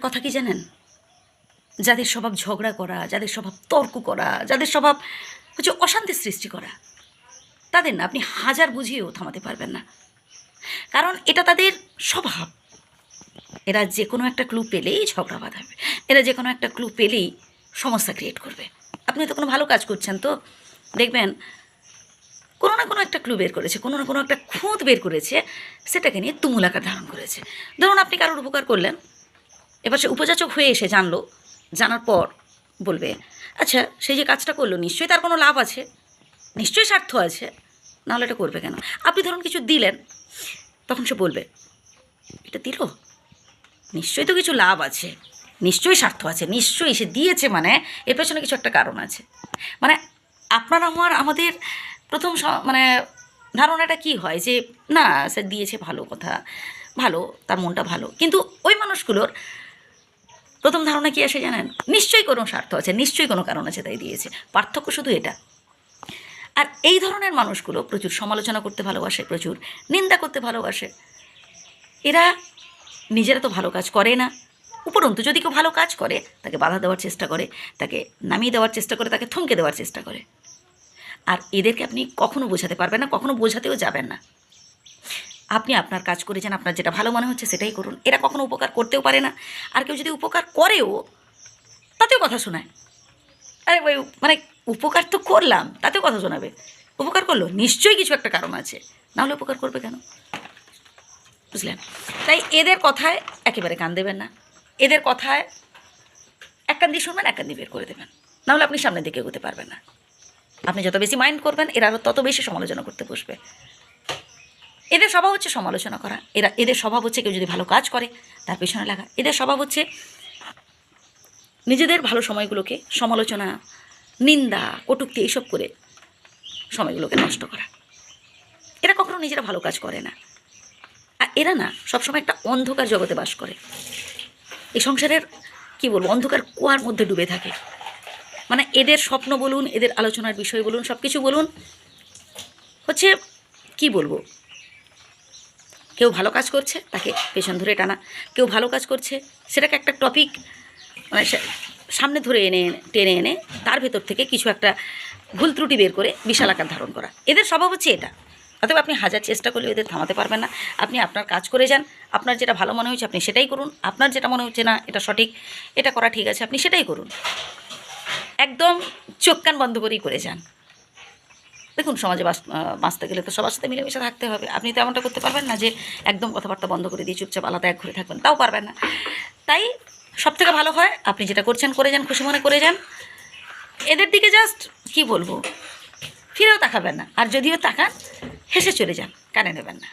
একটা কথা কি জানেন, যাদের স্বভাব ঝগড়া করা, যাদের স্বভাব তর্ক করা, যাদের স্বভাব হচ্ছে অশান্তির সৃষ্টি করা, তাদের না আপনি হাজার বুঝিয়েও থামাতে পারবেন না। কারণ এটা তাদের স্বভাব। এরা যে কোনো একটা ক্লু পেলেই ঝগড়া বাঁধাবে, এরা যে কোনো একটা ক্লু পেলেই সমস্যা ক্রিয়েট করবে। আপনি তো কোনো ভালো কাজ করছেন, তো দেখবেন কোনো না কোনো একটা ক্লু বের করেছে, কোনো না কোনো একটা খুঁত বের করেছে, সেটাকে নিয়ে তুমুল আকার ধারণ করেছে। ধরুন আপনি কারোর উপকার করলেন, এবার সে উপযাচক হয়ে এসে জানলো, জানার পর বলবে, আচ্ছা সেই যে কাজটা করলো নিশ্চয়ই তার কোনো লাভ আছে, নিশ্চয়ই স্বার্থ আছে, নাহলে এটা করবে কেন? আপনি ধরুন কিছু দিলেন, তখন সে বলবে, এটা দিল নিশ্চয়ই তো কিছু লাভ আছে, নিশ্চয়ই স্বার্থ আছে, নিশ্চয়ই সে দিয়েছে, মানে এর পেছনে কিছু একটা কারণ আছে। মানে আপনার আমাদের প্রথম মানে ধারণাটা কি হয় যে না সে দিয়েছে, ভালো কথা, ভালো, তার মনটা ভালো। কিন্তু ওই মানুষগুলোর প্রথম ধারণা কী আসে জানেন? নিশ্চয়ই কোনো স্বার্থ আছে, নিশ্চয়ই কোনো কারণ আছে, তাই দিয়েছে। পার্থক্য শুধু এটা। আর এই ধরনের মানুষগুলো প্রচুর সমালোচনা করতে ভালোবাসে, প্রচুর নিন্দা করতে ভালোবাসে। এরা নিজেরা তো ভালো কাজ করে না, উপরন্তু যদি কেউ ভালো কাজ করে তাকে বাধা দেওয়ার চেষ্টা করে, তাকে নামিয়ে দেওয়ার চেষ্টা করে, তাকে থমকে দেওয়ার চেষ্টা করে। আর এদেরকে আপনি কখনো বোঝাতে পারবেন না, কখনো বোঝাতেও যাবেন না। আপনি আপনার কাজ করে যান, আপনার যেটা ভালো মনে হচ্ছে সেটাই করুন। এরা কখনো উপকার করতেও পারে না, আর কেউ যদি উপকার করেও তাতেও কথা শোনায়। আরে ভাই, মানে উপকার তো করলাম, তাতেও কথা শোনাবে। উপকার করলো নিশ্চয়ই কিছু একটা কারণ আছে, নাহলে উপকার করবে কেন? বুঝলেন? তাই এদের কথায় একেবারে কান দেবেন না। এদের কথায় এক কান দিয়ে শুনবেন, এক কান দিয়ে বের করে দেবেন, নাহলে আপনি সামনের দিকে এগোতে পারবেন না। আপনি যত বেশি মাইন্ড করবেন, এরা তত বেশি সমালোচনা করতে বসবে। এদের স্বভাব হচ্ছে সমালোচনা করা। এদের স্বভাব হচ্ছে কেউ যদি ভালো কাজ করে তার পেছনে লাগা। এদের স্বভাব হচ্ছে নিজেদের ভালো সময়গুলোকে সমালোচনা, নিন্দা, কটূক্তি এইসব করে সময়গুলোকে নষ্ট করা। এরা কখনো নিজেরা ভালো কাজ করে না। আর এরা না সবসময় একটা অন্ধকার জগতে বাস করে। এই সংসারের কী বলবো, অন্ধকার কুয়ার মধ্যে ডুবে থাকে। মানে এদের স্বপ্ন বলুন, এদের আলোচনার বিষয় বলুন, সব কিছু বলুন, হচ্ছে কি বলবো, কেউ ভালো কাজ করছে তাকে পেছন ধরে টানা, কেউ ভালো কাজ করছে সেটাকে একটা টপিক মানে সামনে ধরে টেনে এনে তার ভেতর থেকে কিছু একটা ভুল ত্রুটি বের করে বিশাল আকার ধারণ করা। এদের স্বভাব হচ্ছে এটা। অতএব আপনি হাজার চেষ্টা করলে এদের থামাতে পারবেন না। আপনি আপনার কাজ করে যান, আপনার যেটা ভালো মনে হচ্ছে আপনি সেটাই করুন, আপনার যেটা মনে হচ্ছে না এটা সঠিক, এটা করা ঠিক আছে, আপনি সেটাই করুন। একদম চোখ কান বন্ধ করেই করে যান। দেখুন, সমাজে বাঁচতে গেলে তো সবার সাথে মিলেমিশে থাকতে হবে। আপনি তো এমনটা করতে পারবেন না যে একদম কথাবার্তা বন্ধ করে দিয়ে চুপচাপ আলাদা এক ঘরে থাকবেন, তাও পারবেন না। তাই সবথেকে ভালো হয় আপনি যেটা করছেন করে যান, খুশি মনে করে যান। এদের দিকে জাস্ট কি বলবো, ফিরেও তাকাবেন না, আর যদিও তাকান হেসে চলে যান, কানে নেবেন না।